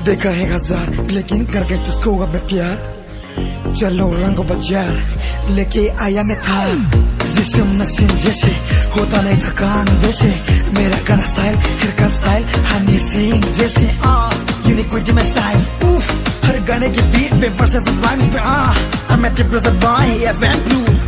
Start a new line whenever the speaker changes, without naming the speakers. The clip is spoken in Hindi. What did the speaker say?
देखा है हजार लेकिन करके तुझको अब मैं प्यार। चलो रंगो बाजार लेके आया मैं था जिसम मशीन जैसे होता नहीं थकान वैसे मेरा गाना style hair style Honey Singh जैसे यूनिक विद माय स्टाइल हर गाने की बीट पे वर्सेस राइम्स पे I'm a depressed boy, yeah, van blue